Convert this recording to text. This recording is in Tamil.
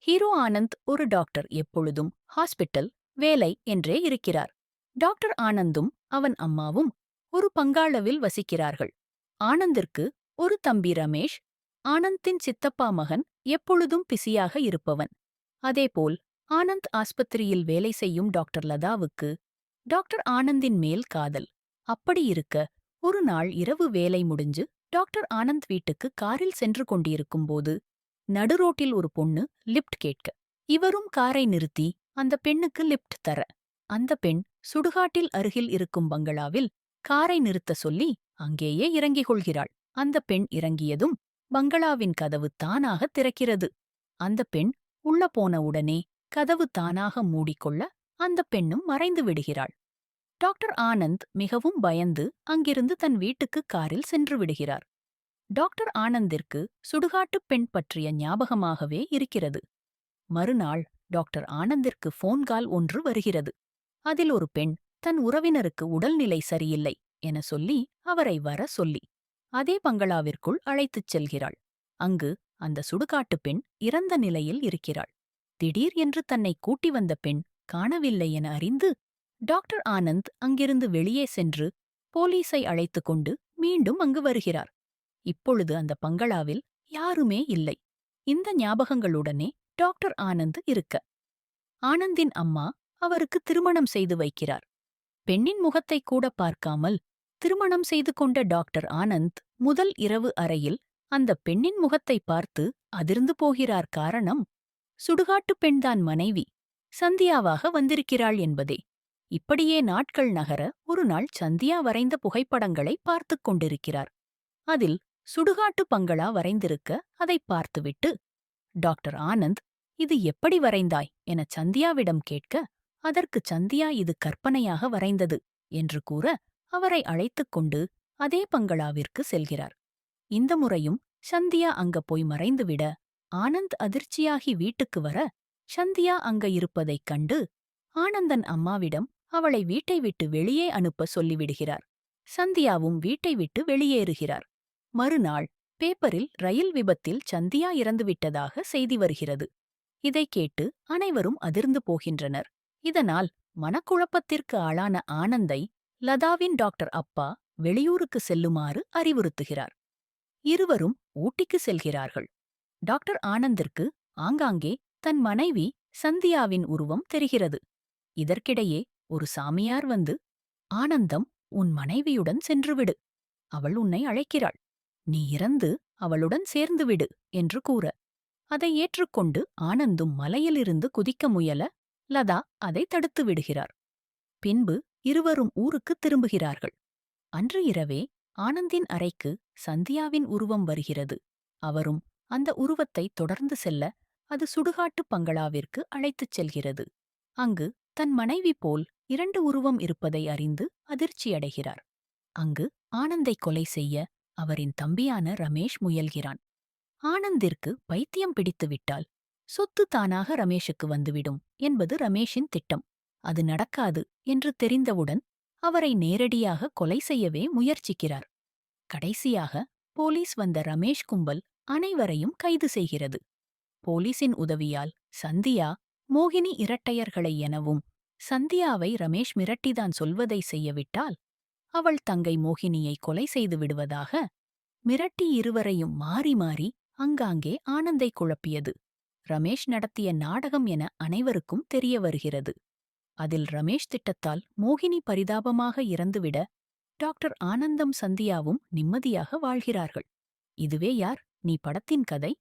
ஹீரோ ஆனந்த் ஒரு டாக்டர், எப்பொழுதும் ஹாஸ்பிட்டல் வேலை என்றே இருக்கிறார். டாக்டர் ஆனந்தும் அவன் அம்மாவும் ஒரு பங்களாவில் வசிக்கிறார்கள். ஆனந்திற்கு ஒரு தம்பி ரமேஷ். ஆனந்தின் சித்தப்பா மகன், எப்பொழுதும் பிஸியாக இருப்பவன். அதேபோல் ஆனந்த் ஆஸ்பத்திரியில் வேலை செய்யும் டாக்டர் லதாவுக்கு டாக்டர் ஆனந்தின் மேல் காதல். அப்படி இருக்க, ஒரு நாள் இரவு வேலை முடிஞ்சு டாக்டர் ஆனந்த் வீட்டுக்கு காரில் சென்று கொண்டிருக்கும்போது நடுரோட்டில் ஒரு பொண்ணு லிப்ட் கேட்க, இவரும் காரை நிறுத்தி அந்த பெண்ணுக்கு லிப்ட் தர, அந்த பெண் சுடுகாட்டில் அருகில் இருக்கும் பங்களாவில் காரை நிறுத்த சொல்லி அங்கேயே இறங்கிக் கொள்கிறாள். அந்த பெண் இறங்கியதும் பங்களாவின் கதவு தானாக திறக்கிறது. அந்த பெண் உள்ள போன உடனே கதவு தானாக மூடிக்கொள்ள அந்த பெண்ணும் மறைந்து விடுகிறாள். டாக்டர் ஆனந்த் மிகவும் பயந்து அங்கிருந்து தன் வீட்டுக்கு காரில் சென்று விடுகிறார். டாக்டர் ஆனந்திற்கு சுடுகாட்டுப் பெண் பற்றிய ஞாபகமாகவே இருக்கிறது. மறுநாள் டாக்டர் ஆனந்திற்கு ஃபோன் கால் ஒன்று வருகிறது. அதில் ஒரு பெண் தன் உறவினருக்கு உடல்நிலை சரியில்லை என சொல்லி அவரை வர சொல்லி அதே பங்களாவிற்குள் அழைத்துச் செல்கிறாள். அங்கு அந்த சுடுகாட்டுப் பெண் இறந்த நிலையில் இருக்கிறாள். திடீர் என்று தன்னை கூட்டி வந்த பெண் காணவில்லை என அறிந்து டாக்டர் ஆனந்த் அங்கிருந்து வெளியே சென்று போலீஸை அழைத்துக் கொண்டு மீண்டும் அங்கு வருகிறார். இப்பொழுது அந்த பங்களாவில் யாருமே இல்லை. இந்த ஞாபகங்களுடனே டாக்டர் ஆனந்த் இருக்க, ஆனந்தின் அம்மா அவருக்கு திருமணம் செய்து வைக்கிறார். பெண்ணின் முகத்தை கூட பார்க்காமல் திருமணம் செய்து கொண்ட டாக்டர் ஆனந்த் முதல் இரவு அறையில் அந்த பெண்ணின் முகத்தை பார்த்து அதிர்ந்து போகிறார். காரணம், சுடுகாட்டு பெண்தான் மனைவி சந்தியாவாக வந்திருக்கிறாள் என்பதே. இப்படியே நாட்கள் நகர ஒரு நாள் சந்தியா வரைந்த புகைப்படங்களை பார்த்துக் கொண்டிருக்கிறார். அதில் சுடுகாட்டு பங்களா வரைந்திருக்க அதைப் பார்த்துவிட்டு, டாக்டர் ஆனந்த், இது எப்படி வரைந்தாய் என சந்தியாவிடம் கேட்க, அதற்கு சந்தியா இது கற்பனையாக வரைந்தது என்று கூற அவரை அழைத்துக் கொண்டு அதே பங்களாவிற்கு செல்கிறார். இந்த முறையும் சந்தியா அங்க போய் மறைந்துவிட, ஆனந்த் அதிர்ச்சியாகி வீட்டுக்கு வர, சந்தியா அங்க இருப்பதைக் கண்டு ஆனந்தன் அம்மாவிடம் அவளை வீட்டை விட்டு வெளியே அனுப்ப சொல்லிவிடுகிறார். சந்தியாவும் வீட்டை விட்டு வெளியேறுகிறார். மறுநாள் பேப்பரில் ரயில் விபத்தில் சந்தியா இறந்துவிட்டதாக செய்தி வருகிறது. இதைக் கேட்டு அனைவரும் அதிர்ந்து போகின்றனர். இதனால் மனக்குழப்பத்திற்கு ஆளான ஆனந்தை லதாவின் டாக்டர் அப்பா வெளியூருக்கு செல்லுமாறு அறிவுறுத்துகிறார். இருவரும் ஊட்டிக்கு செல்கிறார்கள். டாக்டர் ஆனந்திற்கு ஆங்காங்கே தன் மனைவி சந்தியாவின் உருவம் தெரிகிறது. இதற்கிடையே ஒரு சாமியார் வந்து, ஆனந்தம், உன் மனைவியுடன் சென்றுவிடு, அவள் உன்னை அழைக்கிறாள், நீ இறந்து அவளுடன் சேர்ந்துவிடு என்று கூற, அதை ஏற்றுக்கொண்டு ஆனந்தும் மலையிலிருந்து குதிக்க முயல லதா அதை தடுத்து விடுகிறார். பின்பு இருவரும் ஊருக்குத் திரும்புகிறார்கள். அன்று இரவே ஆனந்தின் அறைக்கு சந்தியாவின் உருவம் வருகிறது. அவரும் அந்த உருவத்தை தொடர்ந்து செல்ல அது சுடுகாட்டு பங்களாவிற்கு அழைத்துச் செல்கிறது. அங்கு தன் மனைவி போல் 2 உருவம் இருப்பதை அறிந்து அதிர்ச்சியடைகிறார். அங்கு ஆனந்தை கொலை செய்ய அவரின் தம்பியான ரமேஷ் முயல்கிறான். ஆனந்திற்கு பைத்தியம் பிடித்துவிட்டால் சொத்து தானாக ரமேஷுக்கு வந்துவிடும் என்பது ரமேஷின் திட்டம். அது நடக்காது என்று தெரிந்தவுடன் அவரை நேரடியாக கொலை செய்யவே முயற்சிக்கிறார். கடைசியாக போலீஸ் வந்த ரமேஷ் கும்பல் அனைவரையும் கைது செய்கிறது. போலீசின் உதவியால் சந்தியா, மோகினி இரட்டையர்களை எனவும் சந்தியாவை ரமேஷ் மிரட்டிதான் சொல்வதை செய்யவிட்டால் அவள் தங்கை மோகினியை கொலை செய்து விடுவதாக மிரட்டி இருவரையும் மாறி மாறி அங்காங்கே ஆனந்தை குழப்பியது ரமேஷ் நடத்திய நாடகம் என அனைவருக்கும் தெரிய வருகிறது. அதில் ரமேஷ் திட்டத்தால் மோகினி பரிதாபமாக இறந்துவிட டாக்டர் ஆனந்தும் சந்தியாவும் நிம்மதியாக வாழ்கிறார்கள். இதுவே யார் நீ படத்தின் கதை.